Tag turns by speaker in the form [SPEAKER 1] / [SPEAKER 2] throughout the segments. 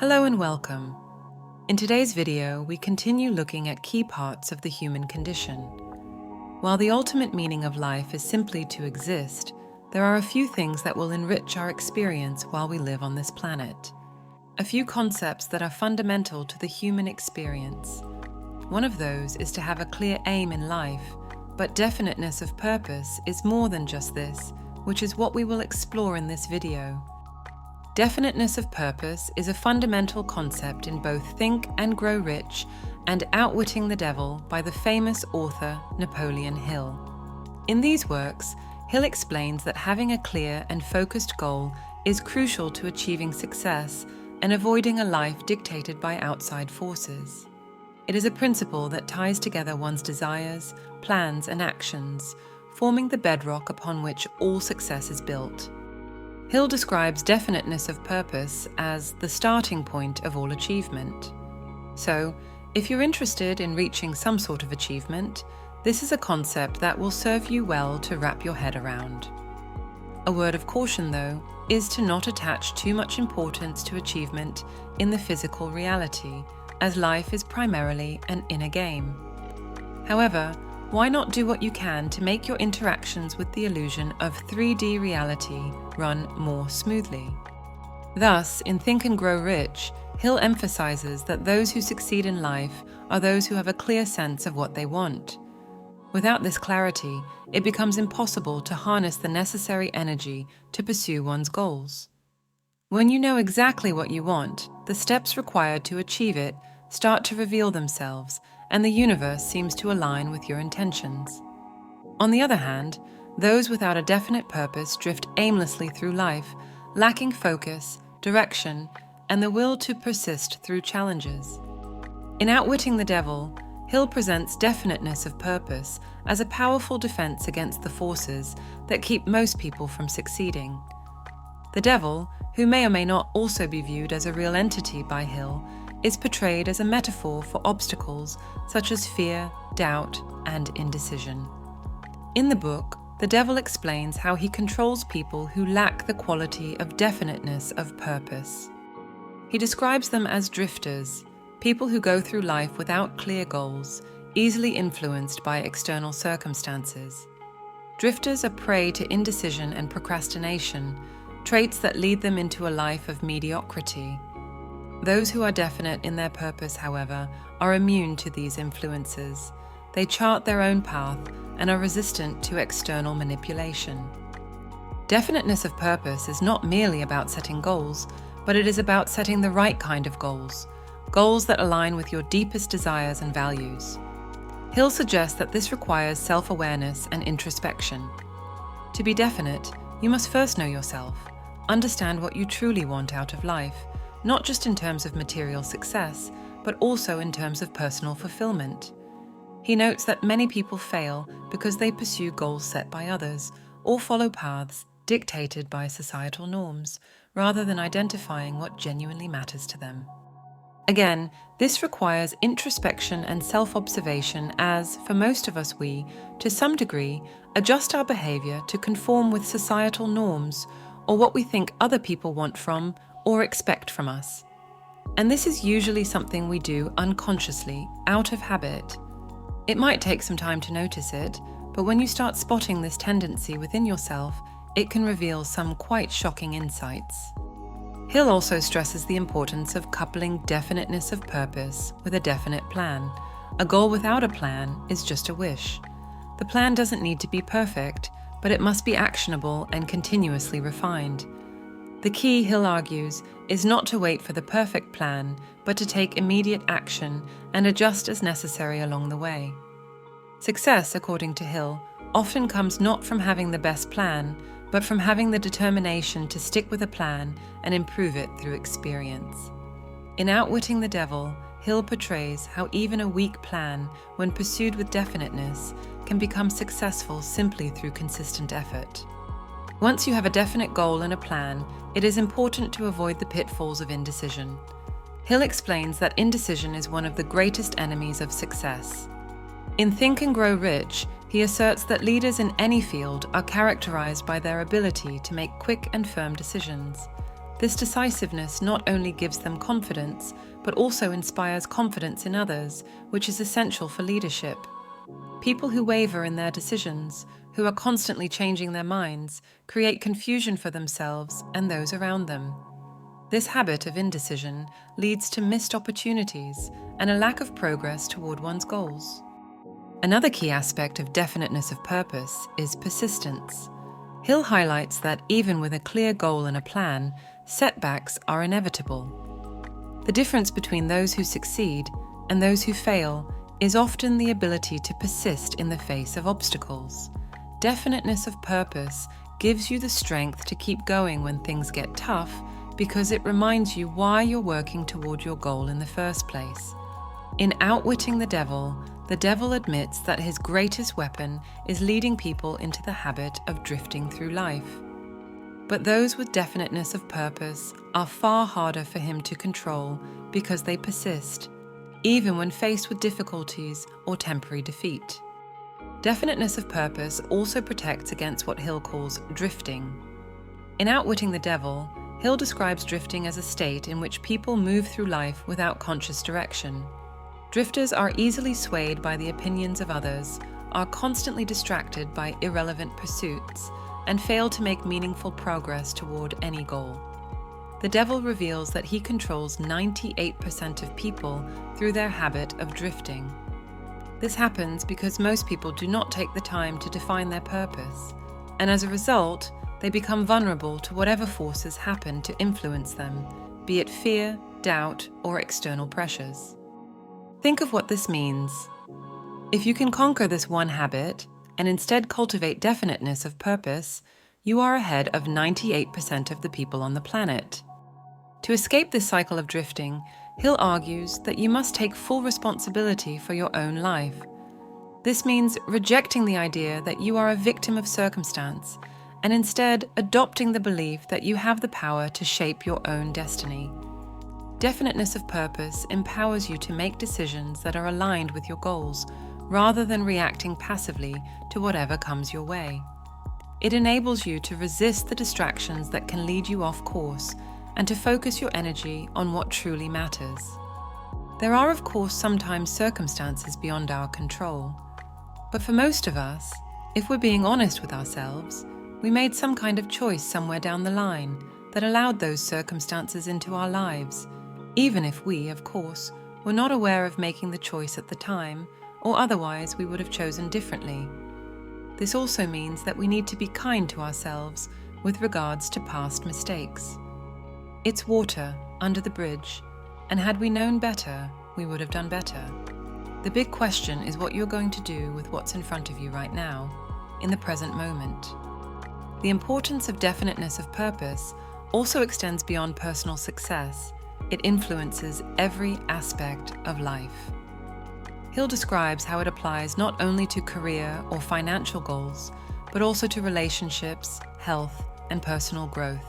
[SPEAKER 1] Hello and welcome. In today's video, we continue looking at key parts of the human condition. While the ultimate meaning of life is simply to exist, there are a few things that will enrich our experience while we live on this planet. A few concepts that are fundamental to the human experience. One of those is to have a clear aim in life, but definiteness of purpose is more than just this, which is what we will explore in this video. Definiteness of purpose is a fundamental concept in both Think and Grow Rich and Outwitting the Devil by the famous author Napoleon Hill. In these works, Hill explains that having a clear and focused goal is crucial to achieving success and avoiding a life dictated by outside forces. It is a principle that ties together one's desires, plans, and actions, forming the bedrock upon which all success is built. Hill describes definiteness of purpose as the starting point of all achievement. So, if you're interested in reaching some sort of achievement, this is a concept that will serve you well to wrap your head around. A word of caution, though, is to not attach too much importance to achievement in the physical reality, as life is primarily an inner game. However, why not do what you can to make your interactions with the illusion of 3D reality run more smoothly? Thus, in Think and Grow Rich, Hill emphasizes that those who succeed in life are those who have a clear sense of what they want. Without this clarity, it becomes impossible to harness the necessary energy to pursue one's goals. When you know exactly what you want, the steps required to achieve it start to reveal themselves, and the universe seems to align with your intentions. On the other hand, those without a definite purpose drift aimlessly through life, lacking focus, direction, and the will to persist through challenges. In Outwitting the Devil, Hill presents definiteness of purpose as a powerful defense against the forces that keep most people from succeeding. The devil, who may or may not also be viewed as a real entity by Hill, is portrayed as a metaphor for obstacles such as fear, doubt, and indecision. In the book, the devil explains how he controls people who lack the quality of definiteness of purpose. He describes them as drifters, people who go through life without clear goals, easily influenced by external circumstances. Drifters are prey to indecision and procrastination, traits that lead them into a life of mediocrity. Those who are definite in their purpose, however, are immune to these influences. They chart their own path and are resistant to external manipulation. Definiteness of purpose is not merely about setting goals, but it is about setting the right kind of goals, goals that align with your deepest desires and values. Hill suggests that this requires self-awareness and introspection. To be definite, you must first know yourself, understand what you truly want out of life, not just in terms of material success, but also in terms of personal fulfillment. He notes that many people fail because they pursue goals set by others or follow paths dictated by societal norms, rather than identifying what genuinely matters to them. Again, this requires introspection and self-observation as, for most of us, we, to some degree, adjust our behavior to conform with societal norms or what we think other people want from or expect from us. And this is usually something we do unconsciously, out of habit. It might take some time to notice it, but when you start spotting this tendency within yourself, it can reveal some quite shocking insights. Hill also stresses the importance of coupling definiteness of purpose with a definite plan. A goal without a plan is just a wish. The plan doesn't need to be perfect, but it must be actionable and continuously refined. The key, Hill argues, is not to wait for the perfect plan, but to take immediate action and adjust as necessary along the way. Success, according to Hill, often comes not from having the best plan, but from having the determination to stick with a plan and improve it through experience. In Outwitting the Devil, Hill portrays how even a weak plan, when pursued with definiteness, can become successful simply through consistent effort. Once you have a definite goal and a plan, it is important to avoid the pitfalls of indecision. Hill explains that indecision is one of the greatest enemies of success. In Think and Grow Rich, he asserts that leaders in any field are characterized by their ability to make quick and firm decisions. This decisiveness not only gives them confidence, but also inspires confidence in others, which is essential for leadership. People who waver in their decisions, who are constantly changing their minds, create confusion for themselves and those around them. This habit of indecision leads to missed opportunities and a lack of progress toward one's goals. Another key aspect of definiteness of purpose is persistence. Hill highlights that even with a clear goal and a plan, setbacks are inevitable. The difference between those who succeed and those who fail is often the ability to persist in the face of obstacles. Definiteness of purpose gives you the strength to keep going when things get tough because it reminds you why you're working toward your goal in the first place. In Outwitting the devil admits that his greatest weapon is leading people into the habit of drifting through life. But those with definiteness of purpose are far harder for him to control because they persist, even when faced with difficulties or temporary defeat. Definiteness of purpose also protects against what Hill calls drifting. In Outwitting the Devil, Hill describes drifting as a state in which people move through life without conscious direction. Drifters are easily swayed by the opinions of others, are constantly distracted by irrelevant pursuits, and fail to make meaningful progress toward any goal. The devil reveals that he controls 98% of people through their habit of drifting. This happens because most people do not take the time to define their purpose, and as a result, they become vulnerable to whatever forces happen to influence them, be it fear, doubt, or external pressures. Think of what this means. If you can conquer this one habit, and instead cultivate definiteness of purpose, you are ahead of 98% of the people on the planet. To escape this cycle of drifting, Hill argues that you must take full responsibility for your own life. This means rejecting the idea that you are a victim of circumstance, and instead adopting the belief that you have the power to shape your own destiny. Definiteness of purpose empowers you to make decisions that are aligned with your goals, rather than reacting passively to whatever comes your way. It enables you to resist the distractions that can lead you off course and to focus your energy on what truly matters. There are, of course, sometimes circumstances beyond our control. But for most of us, if we're being honest with ourselves, we made some kind of choice somewhere down the line that allowed those circumstances into our lives, even if we, of course, were not aware of making the choice at the time, or otherwise we would have chosen differently. This also means that we need to be kind to ourselves with regards to past mistakes. It's water under the bridge, and had we known better, we would have done better. The big question is what you're going to do with what's in front of you right now, in the present moment. The importance of definiteness of purpose also extends beyond personal success. It influences every aspect of life. Hill describes how it applies not only to career or financial goals, but also to relationships, health, and personal growth.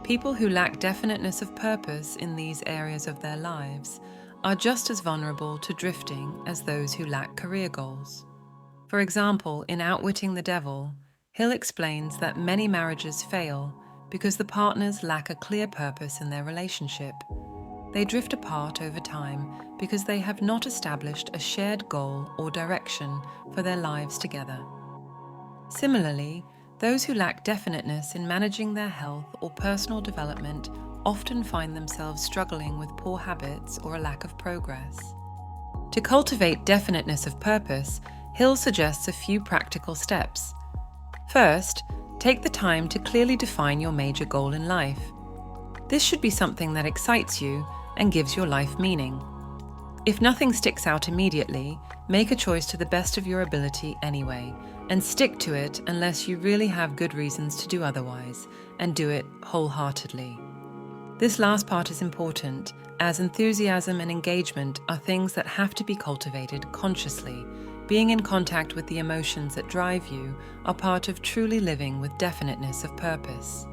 [SPEAKER 1] People who lack definiteness of purpose in these areas of their lives are just as vulnerable to drifting as those who lack career goals. For example, in Outwitting the Devil, Hill explains that many marriages fail because the partners lack a clear purpose in their relationship. They drift apart over time because they have not established a shared goal or direction for their lives together. Similarly, those who lack definiteness in managing their health or personal development often find themselves struggling with poor habits or a lack of progress. To cultivate definiteness of purpose, Hill suggests a few practical steps. First, take the time to clearly define your major goal in life. This should be something that excites you and gives your life meaning. If nothing sticks out immediately, make a choice to the best of your ability anyway, and stick to it unless you really have good reasons to do otherwise, and do it wholeheartedly. This last part is important, as enthusiasm and engagement are things that have to be cultivated consciously. Being in contact with the emotions that drive you are part of truly living with definiteness of purpose.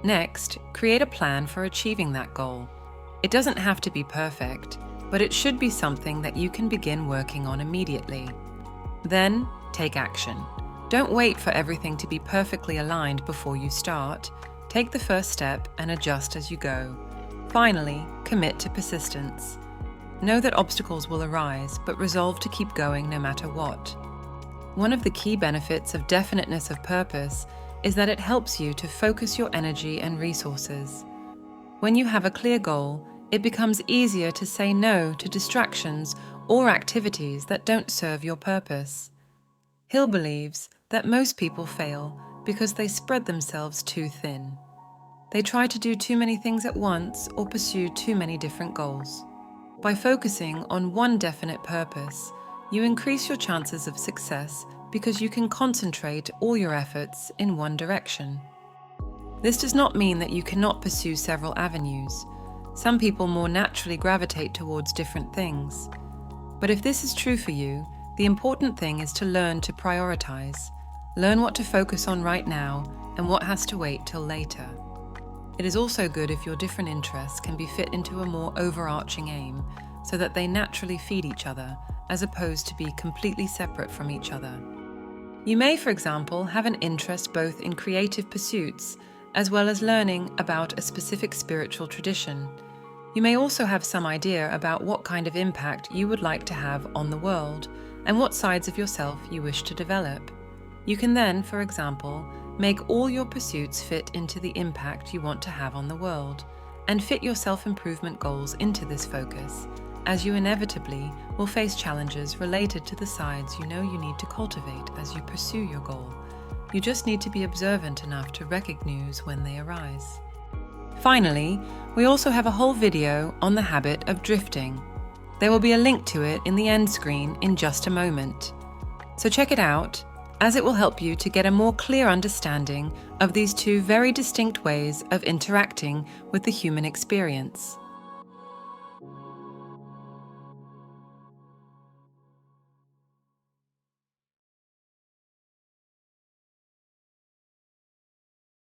[SPEAKER 1] Next, create a plan for achieving that goal. It doesn't have to be perfect, but it should be something that you can begin working on immediately. Then, take action. Don't wait for everything to be perfectly aligned before you start. Take the first step and adjust as you go. Finally, commit to persistence. Know that obstacles will arise, but resolve to keep going no matter what. One of the key benefits of definiteness of purpose is that it helps you to focus your energy and resources. When you have a clear goal, it becomes easier to say no to distractions or activities that don't serve your purpose. Hill believes that most people fail because they spread themselves too thin. They try to do too many things at once or pursue too many different goals. By focusing on one definite purpose, you increase your chances of success because you can concentrate all your efforts in one direction. This does not mean that you cannot pursue several avenues. Some people more naturally gravitate towards different things. But if this is true for you, the important thing is to learn to prioritize. Learn what to focus on right now and what has to wait till later. It is also good if your different interests can be fit into a more overarching aim, so that they naturally feed each other, as opposed to be completely separate from each other. You may, for example, have an interest both in creative pursuits, as well as learning about a specific spiritual tradition. You may also have some idea about what kind of impact you would like to have on the world, and what sides of yourself you wish to develop. You can then, for example, make all your pursuits fit into the impact you want to have on the world, and fit your self-improvement goals into this focus, as you inevitably will face challenges related to the sides you know you need to cultivate as you pursue your goal. You just need to be observant enough to recognize when they arise. Finally, we also have a whole video on the habit of drifting. There will be a link to it in the end screen in just a moment. So check it out, as it will help you to get a more clear understanding of these two very distinct ways of interacting with the human experience.